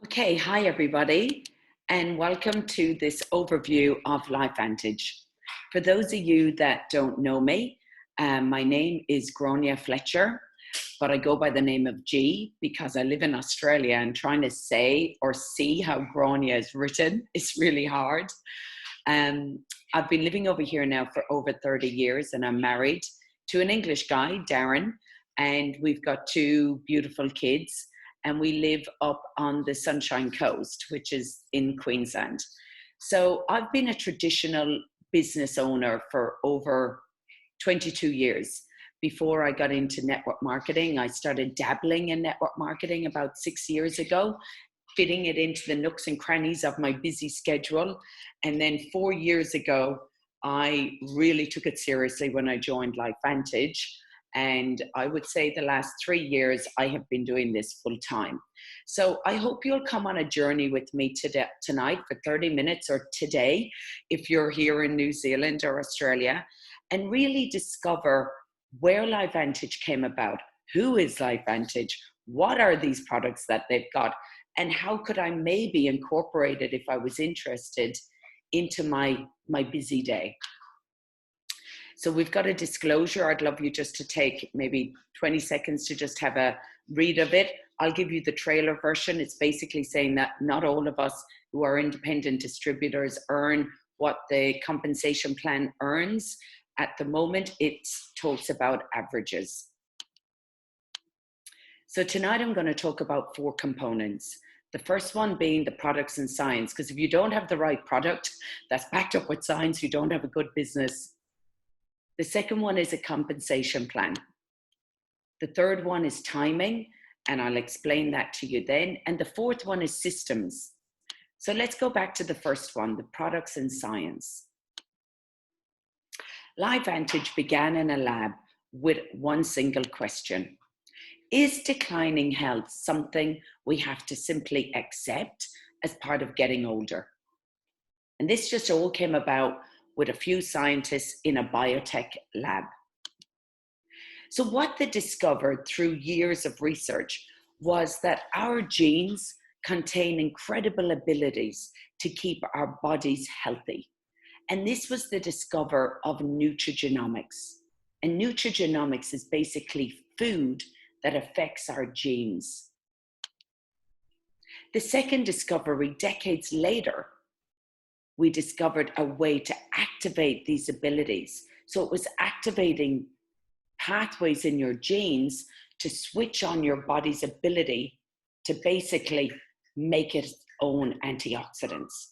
Okay, hi everybody, and welcome to this overview of Lifevantage. For those of you that don't know me, my name is Fletcher, but I go by the name of G because I live in Australia and trying to say or see how Grania is written is really hard. I've been living over here now for over 30 years and I'm married to an English guy, Darren, and we've got two beautiful kids and we live up on the Sunshine Coast, which is in Queensland. So I've been a traditional business owner for over 22 years. Before I got into network marketing, I started dabbling in network marketing about 6 years ago, fitting it into the nooks and crannies of my busy schedule. And then 4 years ago, I really took it seriously when I joined Lifevantage. And I would say the last 3 years, I have been doing this full time. So I hope you'll come on a journey with me tonight for 30 minutes or today, if you're here in New Zealand or Australia, and really discover where Lifevantage came about, who is Lifevantage, what are these products that they've got, and how could I maybe incorporate it if I was interested into my busy day. So we've got a disclosure. I'd love you just to take maybe 20 seconds to just have a read of it. I'll give you the trailer version. It's basically saying that not all of us who are independent distributors earn what the compensation plan earns. At the moment, it talks about averages. So tonight I'm going to talk about 4 components. The first one being the products and science, because if you don't have the right product that's backed up with science, you don't have a good business. The second one is a compensation plan. The third one is timing, and I'll explain that to you then. And the fourth one is systems. So let's go back to the first one, the products and science. Lifevantage began in a lab with one single question. Is declining health something we have to simply accept as part of getting older? And this just all came about with a few scientists in a biotech lab. So what they discovered through years of research was that our genes contain incredible abilities to keep our bodies healthy. And this was the discovery of nutrigenomics. And nutrigenomics is basically food that affects our genes. The second discovery, decades later, we discovered a way to activate these abilities. So it was activating pathways in your genes to switch on your body's ability to basically make its own antioxidants.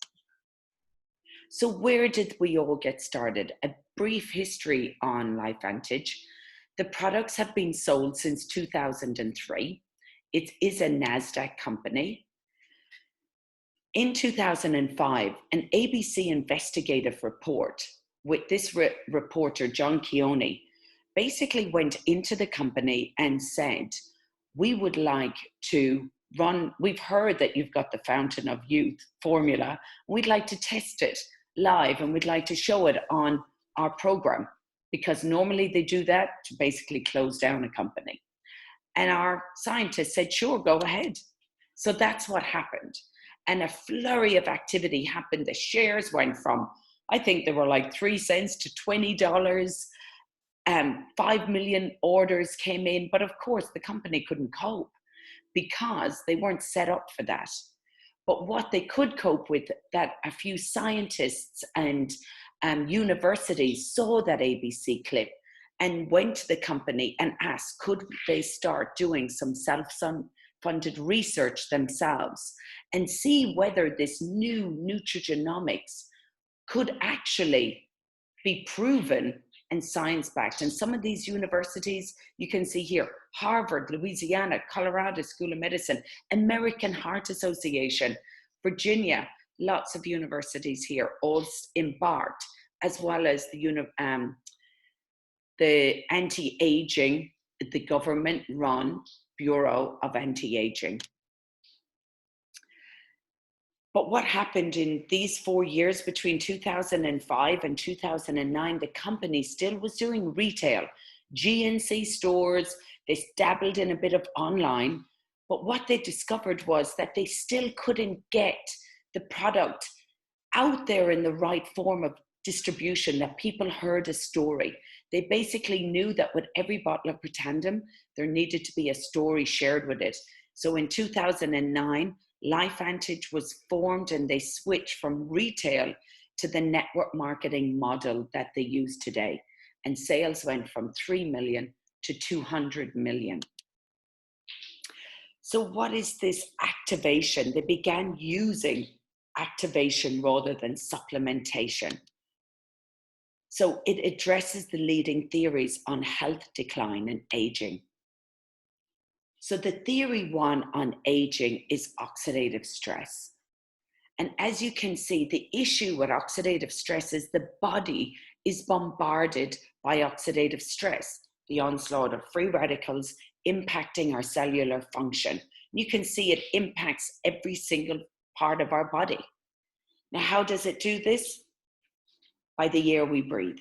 So where did we all get started? A brief history on Lifevantage. The products have been sold since 2003. It is a NASDAQ company. In 2005, an ABC investigative report with this reporter, John Keone, basically went into the company and said, we would like to we've heard that you've got the Fountain of Youth formula. We'd like to test it live and we'd like to show it on our program, because normally they do that to basically close down a company. And our scientists said, sure, go ahead. So that's what happened. And a flurry of activity happened. The shares went from, I think they were like 3 cents to $20. 5 million orders came in. But of course, the company couldn't cope because they weren't set up for that. But what they could cope with, that a few scientists and universities saw that ABC clip and went to the company and asked, could they start doing some self-funded research themselves and see whether this new nutrigenomics could actually be proven and science-backed. And some of these universities, you can see here, Harvard, Louisiana, Colorado School of Medicine, American Heart Association, Virginia, lots of universities here all embarked, as well as the anti-aging, the government-run Bureau of Anti-Aging. But what happened in these 4 years between 2005 and 2009, the company still was doing retail, GNC stores, they dabbled in a bit of online, But what they discovered was that they still couldn't get the product out there in the right form of distribution, that people heard a story. They basically knew that with every bottle of Protandim, there needed to be a story shared with it. So in 2009, Lifevantage was formed, and they switched from retail to the network marketing model that they use today. And sales went from 3 million to 200 million. So what is this activation? They began using activation rather than supplementation. So it addresses the leading theories on health decline and aging. So the theory one on aging is oxidative stress. And as you can see, the issue with oxidative stress is the body is bombarded by oxidative stress, the onslaught of free radicals impacting our cellular function. You can see it impacts every single part of our body. Now, how does it do this? By the air we breathe.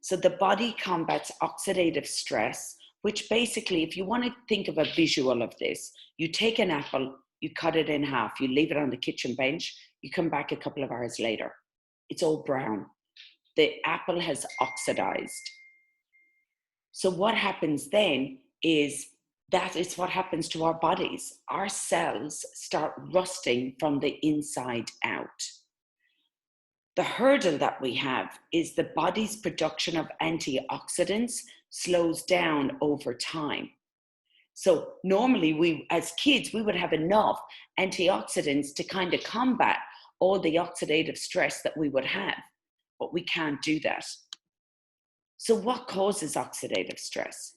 So the body combats oxidative stress, which basically, if you want to think of a visual of this, you take an apple, you cut it in half, you leave it on the kitchen bench, you come back a couple of hours later, it's all brown. The apple has oxidized. So what happens then is that is what happens to our bodies. Our cells start rusting from the inside out. The hurdle that we have is the body's production of antioxidants slows down over time. So normally we, as kids, we would have enough antioxidants to kind of combat all the oxidative stress that we would have, but we can't do that. So what causes oxidative stress?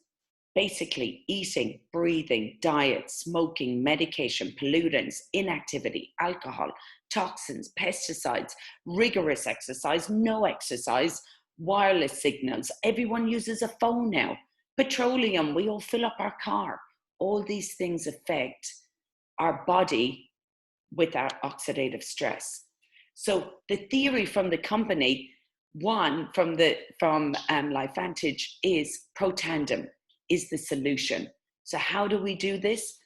Basically, eating, breathing, diet, smoking, medication, pollutants, inactivity, alcohol, toxins, pesticides, rigorous exercise, no exercise, wireless signals. Everyone uses a phone now. Petroleum, we all fill up our car. All these things affect our body with our oxidative stress. So the theory from the company, one from Lifevantage, is Protandim is the solution. So how do we do this?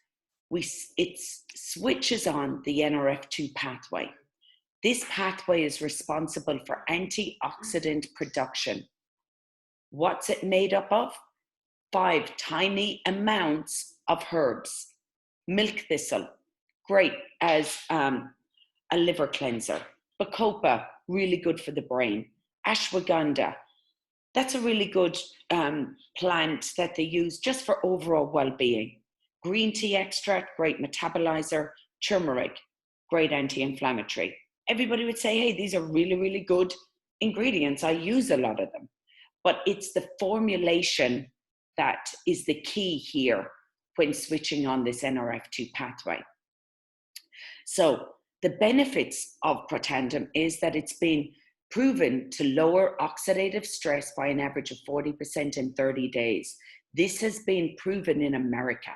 It switches on the NRF2 pathway. This pathway is responsible for antioxidant production. What's it made up of? 5 tiny amounts of herbs. Milk thistle, great as a liver cleanser. Bacopa, really good for the brain. Ashwagandha, that's a really good plant that they use just for overall well-being. Green tea extract, great metabolizer. Turmeric, great anti-inflammatory. Everybody would say, hey, these are really, really good ingredients. I use a lot of them. But it's the formulation that is the key here when switching on this NRF2 pathway. So the benefits of Protandim is that it's been proven to lower oxidative stress by an average of 40% in 30 days. This has been proven in America.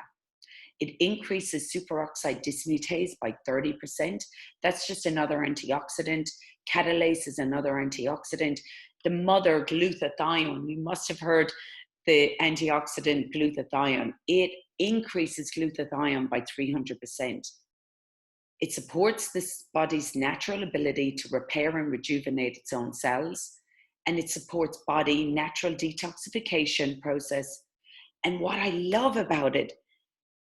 It increases superoxide dismutase by 30%. That's just another antioxidant. Catalase is another antioxidant. The mother glutathione, you must have heard the antioxidant glutathione. It increases glutathione by 300%. It supports this body's natural ability to repair and rejuvenate its own cells, and it supports body natural detoxification process. And what I love about it,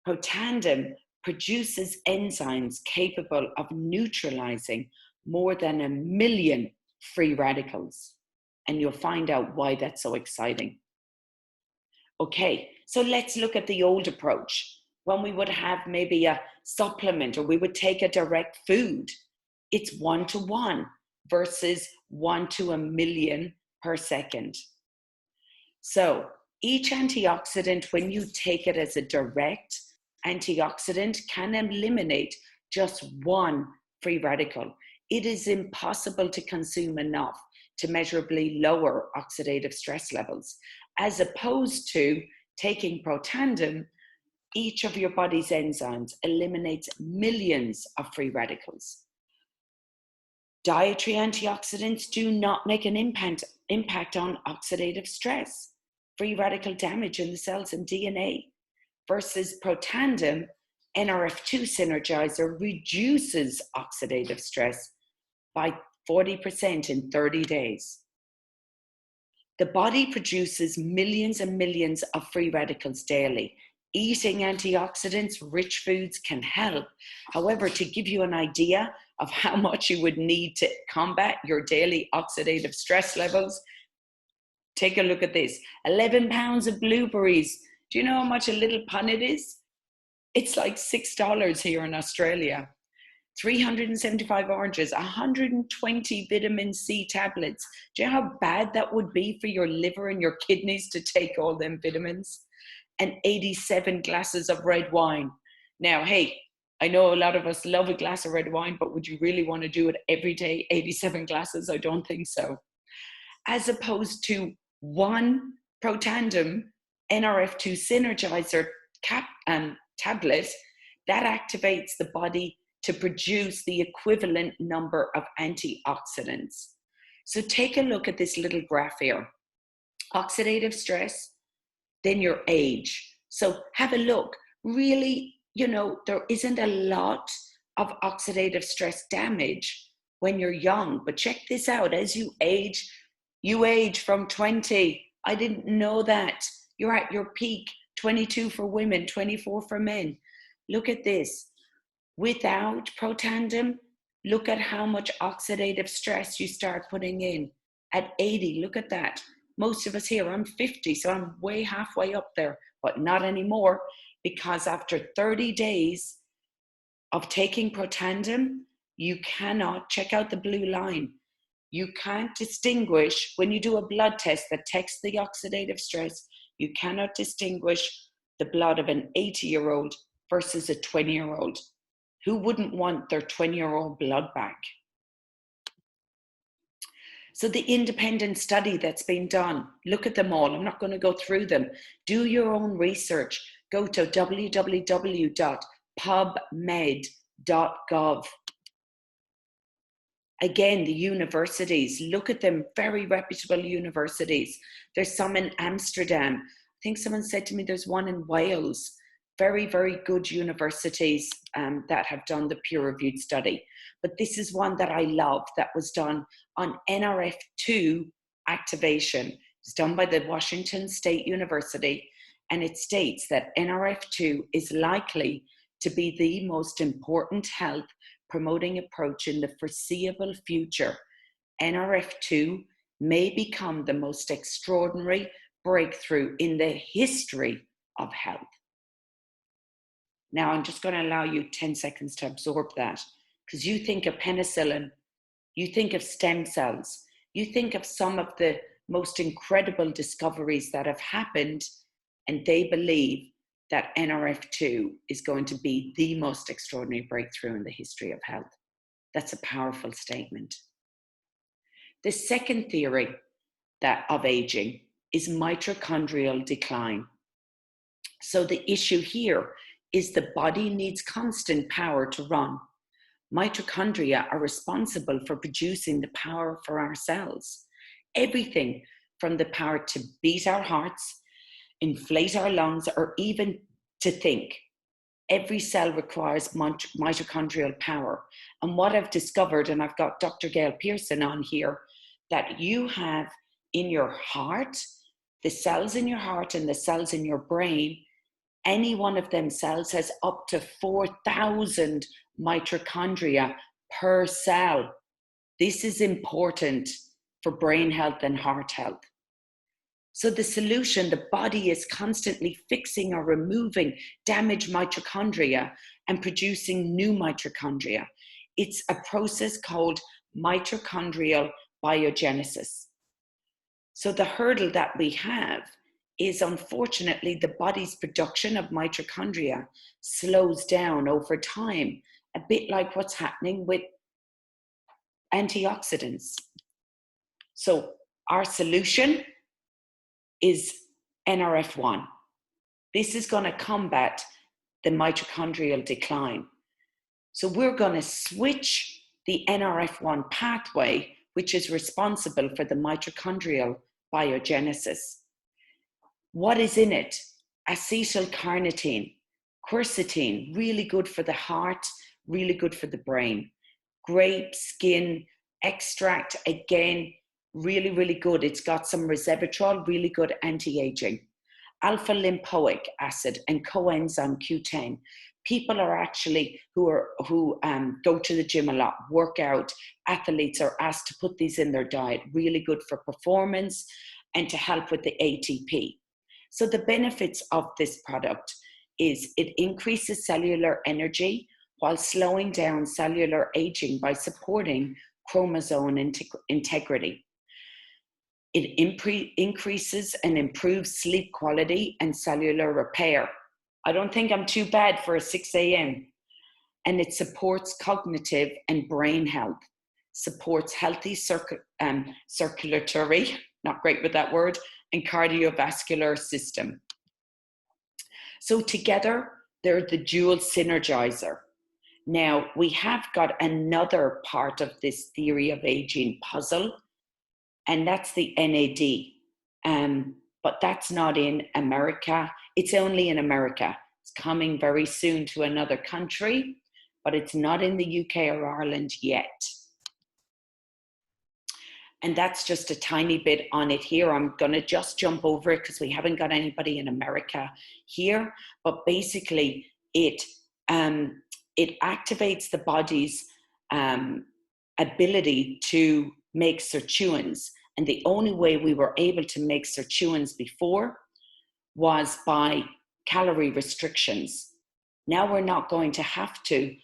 Protandim produces enzymes capable of neutralizing more than 1 million free radicals. And you'll find out why that's so exciting. Okay, so let's look at the old approach. When we would have maybe a supplement or we would take a direct food, it's 1-to-1 versus 1 to 1 million per second. So each antioxidant, when you take it as a direct antioxidant, can eliminate just 1 free radical. It is impossible to consume enough to measurably lower oxidative stress levels, as opposed to taking Protandim. Each of your body's enzymes eliminates millions of free radicals. Dietary antioxidants do not make an impact on oxidative stress, free radical damage in the cells and DNA, versus Protandim NRF2 synergizer reduces oxidative stress by 40% in 30 days. The body produces millions and millions of free radicals daily. Eating antioxidants, rich foods can help. However, to give you an idea of how much you would need to combat your daily oxidative stress levels, take a look at this. 11 pounds of blueberries. Do you know how much a little punnet is? It's like $6 here in Australia. 375 oranges, 120 vitamin C tablets. Do you know how bad that would be for your liver and your kidneys to take all them vitamins? And 87 glasses of red wine. Now, hey, I know a lot of us love a glass of red wine, but would you really want to do it every day, 87 glasses? I don't think so. As opposed to one Protandim NRF2 synergizer tablet that activates the body to produce the equivalent number of antioxidants. So take a look at this little graph here. Oxidative stress, then your age. So have a look. Really, you know, there isn't a lot of oxidative stress damage when you're young. But check this out. As you age from 20. I didn't know that. You're at your peak. 22 for women, 24 for men. Look at this. Without Protandim, look at how much oxidative stress you start putting in. At 80, look at that. Most of us here, I'm 50, so I'm way halfway up there, but not anymore, because after 30 days of taking Protandim, you cannot, check out the blue line, you can't distinguish, when you do a blood test that takes the oxidative stress, you cannot distinguish the blood of an 80-year-old versus a 20-year-old. Who wouldn't want their 20-year-old blood back? So the independent study that's been done, look at them all. I'm not going to go through them. Do your own research. Go to www.pubmed.gov. Again, the universities, look at them, very reputable universities. There's some in Amsterdam. I think someone said to me there's one in Wales. Very, very good universities that have done the peer-reviewed study. But this is one that I love that was done on NRF2 activation. It's done by the Washington State University, and it states that NRF2 is likely to be the most important health promoting approach in the foreseeable future. NRF2 may become the most extraordinary breakthrough in the history of health. Now, I'm just going to allow you 10 seconds to absorb that, because you think of penicillin, you think of stem cells, you think of some of the most incredible discoveries that have happened, and they believe that NRF2 is going to be the most extraordinary breakthrough in the history of health. That's a powerful statement. The second theory of aging is mitochondrial decline. So the issue here is the body needs constant power to run. Mitochondria are responsible for producing the power for our cells. Everything from the power to beat our hearts, inflate our lungs, or even to think. Every cell requires mitochondrial power. And what I've discovered, and I've got Dr. Gail Pearson on here, that you have in your heart, the cells in your heart and the cells in your brain, any one of them cells has up to 4,000 mitochondria per cell. This is important for brain health and heart health. So the solution, the body is constantly fixing or removing damaged mitochondria and producing new mitochondria. It's a process called mitochondrial biogenesis. So the hurdle that we have is, unfortunately, the body's production of mitochondria slows down over time, a bit like what's happening with antioxidants. So our solution is NRF1. This is going to combat the mitochondrial decline. So we're going to switch the NRF1 pathway, which is responsible for the mitochondrial biogenesis. What is in it? Acetylcarnitine, Quercetin, really good for the heart, really good for the brain. Grape skin extract, again, really, really good. It's got some resveratrol, really good anti-aging. Alpha lipoic acid and coenzyme Q10. People are actually who go to the gym a lot, work out, athletes are asked to put these in their diet. Really good for performance and to help with the ATP. So the benefits of this product is it increases cellular energy while slowing down cellular aging by supporting chromosome integrity. It increases and improves sleep quality and cellular repair. I don't think I'm too bad for a 6 a.m. And it supports cognitive and brain health, supports healthy circulatory, not great with that word, and cardiovascular system. So together, they're the dual synergizer. Now, we have got another part of this theory of aging puzzle, and that's the NAD. But that's not in America. It's only in America. It's coming very soon to another country, but it's not in the UK or Ireland yet. And that's just a tiny bit on it here. I'm going to just jump over it because we haven't got anybody in America here. But basically, it activates the body's ability to make sirtuins. And the only way we were able to make sirtuins before was by calorie restrictions. Now we're not going to have to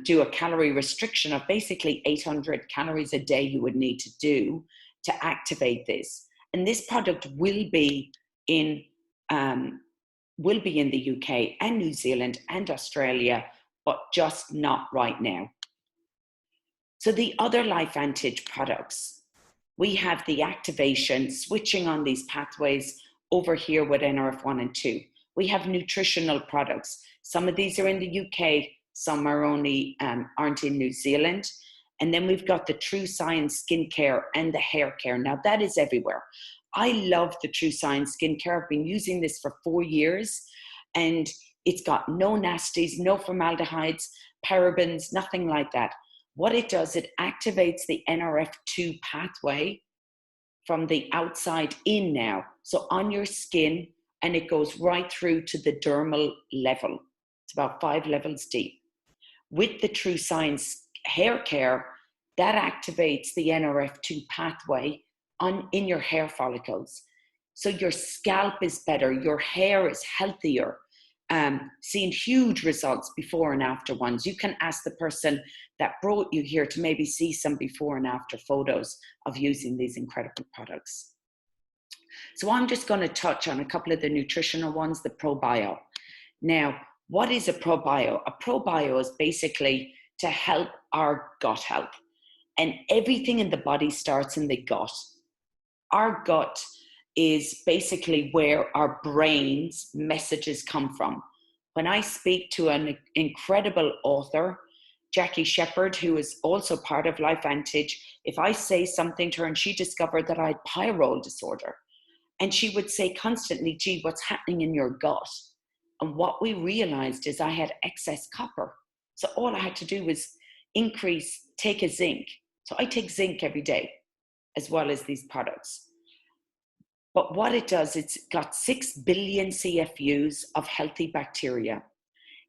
do a calorie restriction of basically 800 calories a day you would need to do to activate this. And this product will be in the UK and New Zealand and Australia, but just not right now. So the other Lifevantage products, we have the activation, switching on these pathways over here with NRF1 and 2. We have nutritional products. Some of these are in the UK, some are only aren't in New Zealand. And then we've got the True Science skincare and the hair care. Now that is everywhere. I love the True Science skincare. I've been using this for 4 years and it's got no nasties, no formaldehydes, parabens, nothing like that. What it does, it activates the NRF2 pathway from the outside in now. So on your skin, and it goes right through to the dermal level. It's about 5 levels deep. With the True Science hair care, that activates the NRF2 pathway in your hair follicles. So your scalp is better, your hair is healthier. Seeing huge results before and after ones. You can ask the person that brought you here to maybe see some before and after photos of using these incredible products. So I'm just going to touch on a couple of the nutritional ones, the ProBio. Now, what is a ProBio? A ProBio is basically to help our gut health. And everything in the body starts in the gut. Our gut is basically where our brain's messages come from. When I speak to an incredible author, Jackie Shepherd, who is also part of Lifevantage, if I say something to her and she discovered that I had pyrrole disorder, and she would say constantly, gee, what's happening in your gut? And what we realized is I had excess copper. So all I had to do was take a zinc. So I take zinc every day, as well as these products. But what it does, it's got 6 billion CFUs of healthy bacteria.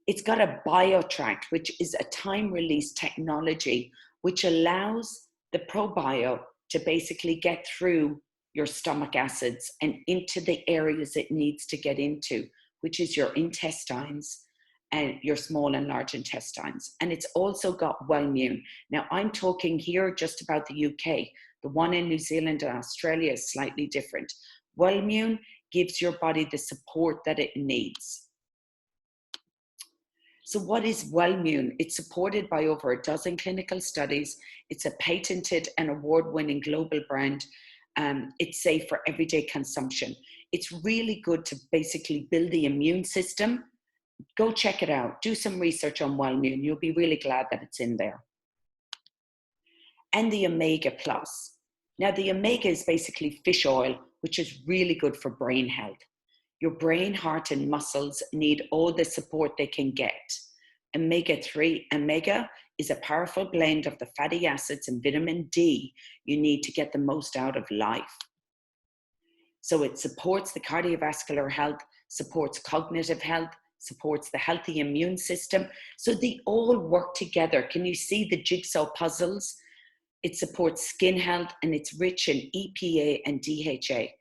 It's got a biotract, which is a time-release technology, which allows the ProBio to basically get through your stomach acids and into the areas it needs to get into, which is your intestines and your small and large intestines. And it's also got Wellmune. Now, I'm talking here just about the UK. The one in New Zealand and Australia is slightly different. Wellmune gives your body the support that it needs. So what is Wellmune? It's supported by over a dozen clinical studies. It's a patented and award-winning global brand. It's safe for everyday consumption. It's really good to basically build the immune system. Go check it out. Do some research on Wellmune. You'll be really glad that it's in there. And the Omega Plus. Now, the Omega is basically fish oil, which is really good for brain health. Your brain, heart, and muscles need all the support they can get. Omega-3, omega is a powerful blend of the fatty acids and vitamin D you need to get the most out of life. So it supports the cardiovascular health, supports cognitive health, supports the healthy immune system. So they all work together. Can you see the jigsaw puzzles? It supports skin health, and it's rich in EPA and DHA.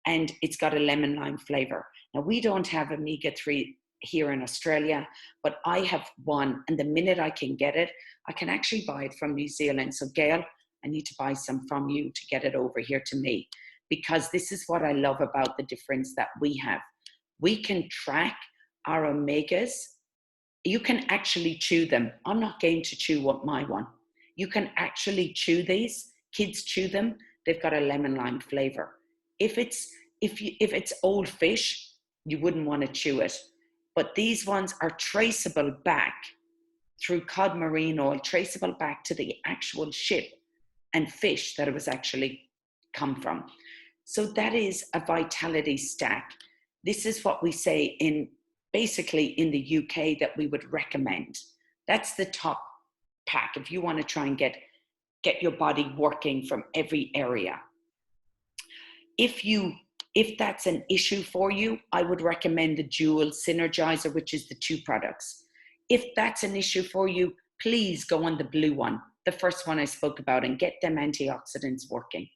And it's got a lemon lime flavor. Now, we don't have omega-3 here in Australia, but I have one, and the minute I can get it, I can actually buy it from New Zealand. So Gail, I need to buy some from you to get it over here to me, because this is what I love about the difference that we have. We can track our omegas. You can actually chew them. I'm not going to chew my one. You can actually chew these. Kids chew them. They've got a lemon lime flavor. If it's old fish, you wouldn't want to chew it. But these ones are traceable back through cod marine oil, traceable back to the actual ship and fish that it was actually come from. So that is a vitality stack. This is what we say basically in the UK that we would recommend. That's the top pack if you want to try and get your body working from every area. If that's an issue for you, I would recommend the dual synergizer, which is the 2 products. If that's an issue for you, please go on the blue one, the first one I spoke about, and get them antioxidants working.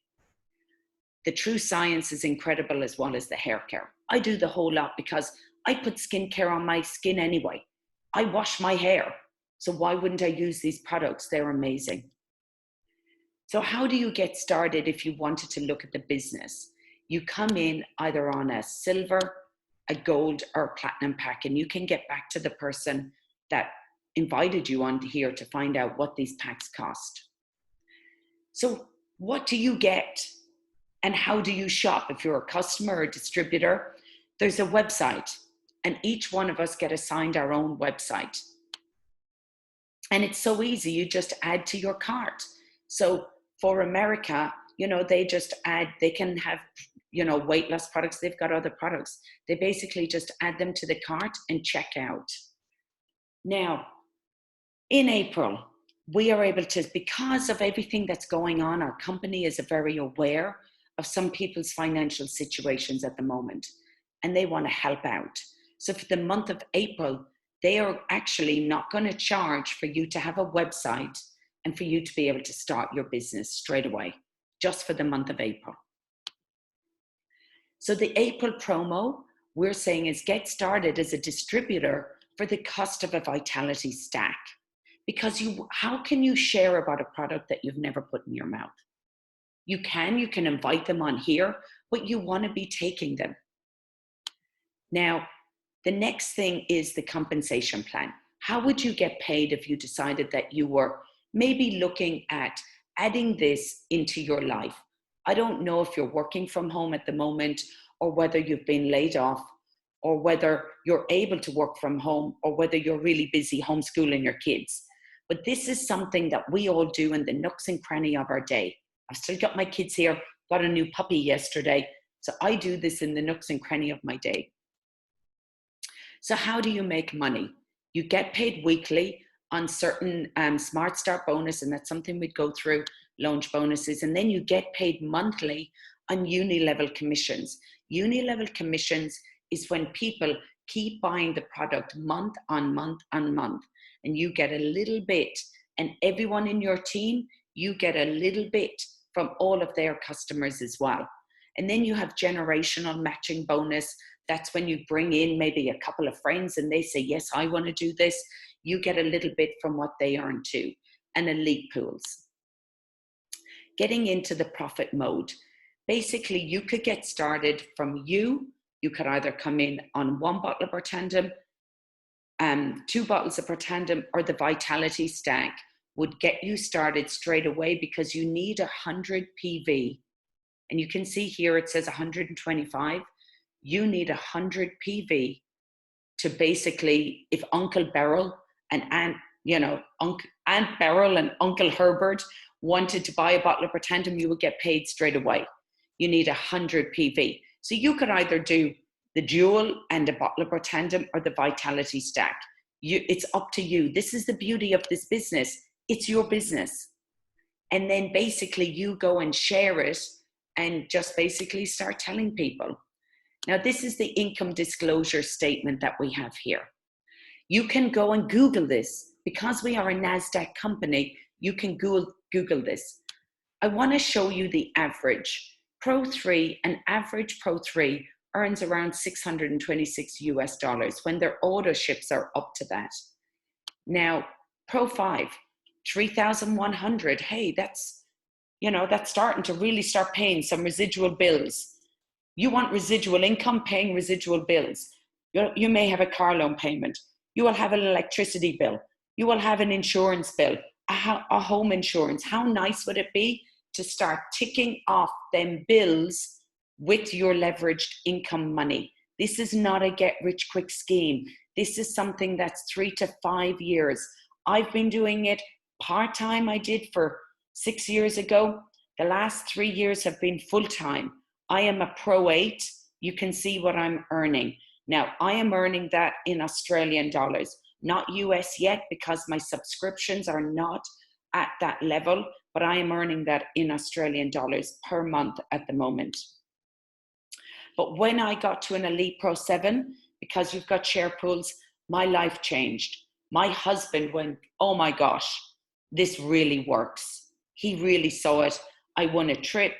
The True Science is incredible, as well as the hair care. I do the whole lot because I put skincare on my skin anyway. I wash my hair. So why wouldn't I use these products? They're amazing. So how do you get started if you wanted to look at the business? You come in either on a silver, a gold, or a platinum pack, and you can get back to the person that invited you on here to find out what these packs cost. So what do you get and how do you shop? If you're a customer or a distributor, there's a website, and each one of us get assigned our own website. And it's so easy, you just add to your cart. So for America, they just add, they can have, weight loss products, they've got other products. They basically just add them to the cart and check out. Now, in April, we are able to, because of everything that's going on, our company is very aware of some people's financial situations at the moment, and they want to help out. So for the month of April, they are actually not going to charge for you to have a website and for you to be able to start your business straight away, just for the month of April. So the April promo, we're saying, is get started as a distributor for the cost of a vitality stack. Because how can you share about a product that you've never put in your mouth? You can invite them on here, but you want to be taking them. Now, the next thing is the compensation plan. How would you get paid if you decided that you were maybe looking at adding this into your life? I don't know if you're working from home at the moment, or whether you've been laid off, or whether you're able to work from home, or whether you're really busy homeschooling your kids. But this is something that we all do in the nooks and cranny of our day. I've still got my kids here, got a new puppy yesterday. So I do this in the nooks and cranny of my day. So how do you make money? You get paid weekly on certain Smart Start bonus, and that's something we'd go through, launch bonuses, and then you get paid monthly on uni-level commissions. Uni-level commissions is when people keep buying the product month on month on month, and you get a little bit, and everyone in your team, you get a little bit from all of their customers as well. And then you have generational matching bonus. That's when you bring in maybe a couple of friends and they say, yes, I want to do this. You get a little bit from what they earn too. And elite pools. Getting into the profit mode. Basically, you could get started from you could either come in on 1 bottle of Protandim, 2 bottles of Protandim, or the Vitality Stack would get you started straight away, because you need 100 PV. And you can see here it says 125. You need 100 PV to basically, if Uncle Beryl and Aunt Beryl and Uncle Herbert wanted to buy a bottle of Protandim, you would get paid straight away. You need 100 PV. So you could either do the Dual and the Bottle or Tandem or the Vitality Stack. It's up to you. This is the beauty of this business. It's your business. And then basically you go and share it and just basically start telling people. Now, this is the income disclosure statement that we have here. You can go and Google this. Because we are a NASDAQ company, you can Google this. I want to show you the average. Pro 3, an average Pro 3 earns around 626 US dollars when their auto ships are up to that. Now, Pro 5, 3,100. Hey, that's starting to really start paying some residual bills. You want residual income, paying residual bills. You may have a car loan payment. You will have an electricity bill. You will have an insurance bill, a home insurance. How nice would it be to start ticking off them bills with your leveraged income money? This is not a get-rich-quick scheme. This is something that's 3 to 5 years. I've been doing it part-time. I did for 6 years ago. The last 3 years have been full-time. I am a Pro 8. You can see what I'm earning. Now, I am earning that in Australian dollars, not US yet, because my subscriptions are not at that level, but I am earning that in Australian dollars per month at the moment. But when I got to an Elite Pro 7, because we've got share pools, my life changed. My husband went, oh my gosh, this really works. He really saw it. I won a trip.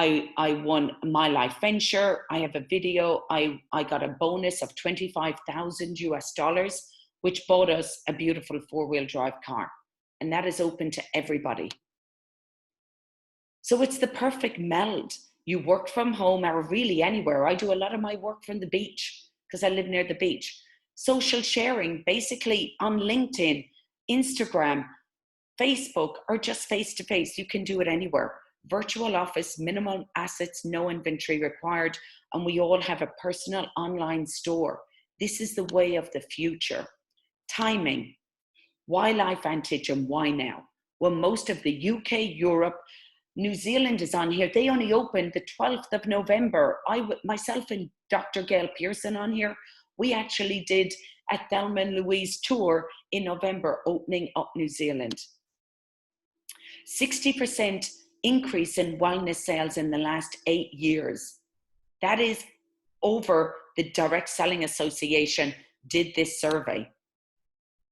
I won my life venture. I have a video. I got a bonus of 25,000 US dollars, which bought us a beautiful 4-wheel drive car. And that is open to everybody. So it's the perfect meld. You work from home or really anywhere. I do a lot of my work from the beach because I live near the beach. Social sharing, basically on LinkedIn, Instagram, Facebook, or just face-to-face. You can do it anywhere. Virtual office, minimal assets, no inventory required, and we all have a personal online store. This is the way of the future. Timing. Why Lifevantage and why now? Well, most of the UK, Europe, New Zealand is on here. They only opened the 12th of November. Myself and Dr. Gail Pearson on here, we actually did a Thelma and Louise tour in November, opening up New Zealand. 60% increase in wellness sales in the last 8 years. That is over the Direct Selling Association did this survey.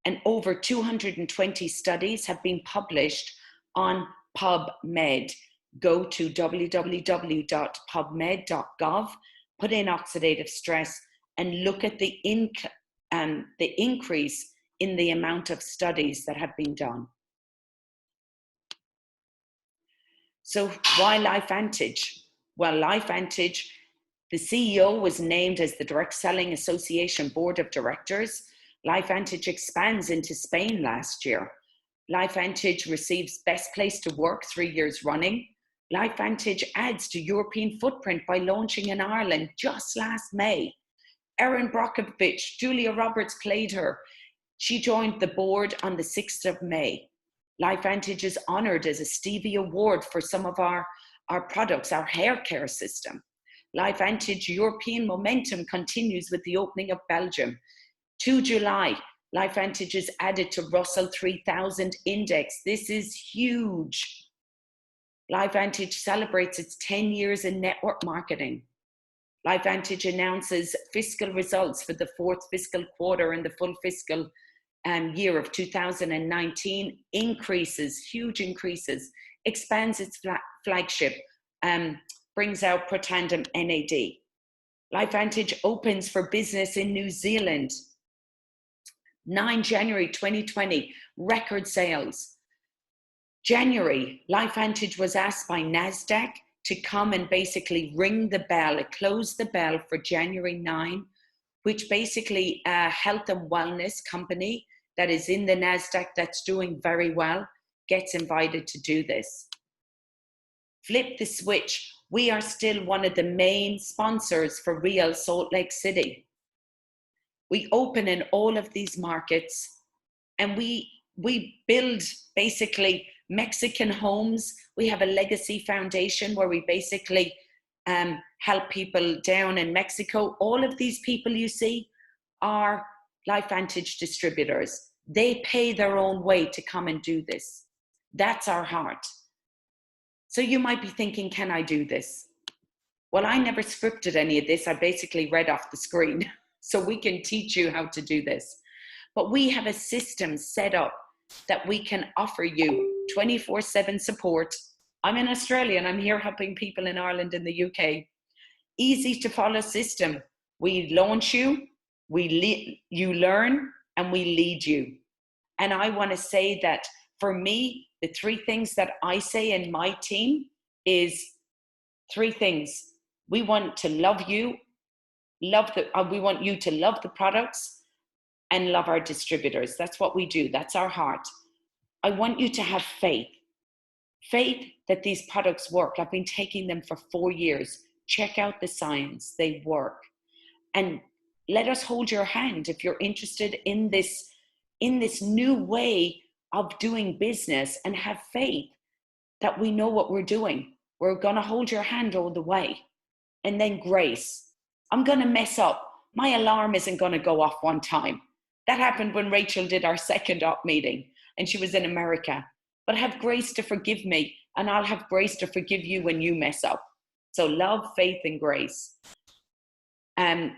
And over 220 studies have been published on PubMed. Go to www.pubmed.gov, put in oxidative stress, and look at the increase in the amount of studies that have been done. So why Lifevantage? Well, Lifevantage, the CEO was named as the Direct Selling Association Board of Directors. Lifevantage expands into Spain last year. Lifevantage receives Best Place to Work 3 years running. Lifevantage adds to European footprint by launching in Ireland just last May. Erin Brockovich, Julia Roberts played her. She joined the board on the 6th of May. Lifevantage is honored as a Stevie Award for some of our products, our hair care system. Lifevantage European momentum continues with the opening of Belgium. 2 July, Lifevantage is added to Russell 3000 Index. This is huge. Lifevantage celebrates its 10 years in network marketing. Lifevantage announces fiscal results for the 4th fiscal quarter and the full fiscal year of 2019, increases, huge increases, expands its flagship, brings out Pro Tandem NAD. Lifevantage opens for business in New Zealand. 9 January 2020, record sales. January, Lifevantage was asked by NASDAQ to come and basically ring the bell, close the bell for January 9, which basically a health and wellness company that is in the NASDAQ that's doing very well gets invited to do this. Flip the switch. We are still one of the main sponsors for Real Salt Lake City. We open in all of these markets and we build basically Mexican homes. We have a legacy foundation where we basically help people down in Mexico. All of these people you see are Lifevantage distributors. They pay their own way to come and do this. That's our heart. So you might be thinking, can I do this? Well, I never scripted any of this. I basically read off the screen. So we can teach you how to do this. But we have a system set up that we can offer you 24/7 support. I'm in Australia and I'm here helping people in Ireland and the UK. Easy to follow system. We launch you, you learn, and we lead you. And I want to say that for me, the three things that I say in my team is three things. We want to love you, we want you to love the products and love our distributors. That's what we do. That's our heart. I want you to have faith. Faith that these products work. I've been taking them for 4 years. Check out the science. They work. And let us hold your hand if you're interested in this new way of doing business, and have faith that we know what we're doing. We're going to hold your hand all the way. And then grace. I'm going to mess up. My alarm isn't going to go off one time. That happened when Rachel did our second op meeting and she was in America. But have grace to forgive me, and I'll have grace to forgive you when you mess up. So love, faith, and grace.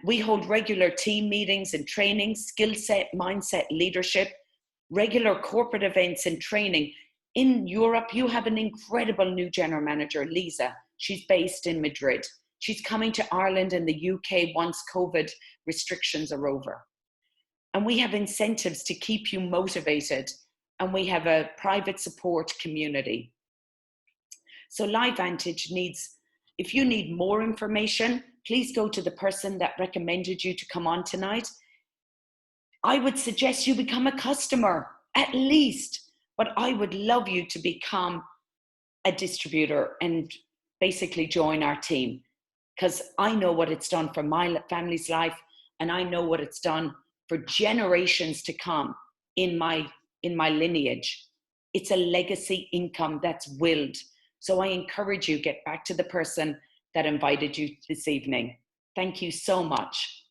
We hold regular team meetings and training, skill set, mindset, leadership, regular corporate events and training. In Europe, you have an incredible new general manager, Lisa. She's based in Madrid. She's coming to Ireland and the UK once COVID restrictions are over. And we have incentives to keep you motivated. And we have a private support community. So Lifevantage needs, if you need more information, please go to the person that recommended you to come on tonight. I would suggest you become a customer, at least. But I would love you to become a distributor and basically join our team, because I know what it's done for my family's life, and I know what it's done for generations to come in my lineage. It's a legacy income that's willed. So I encourage you, get back to the person that invited you this evening. Thank you so much.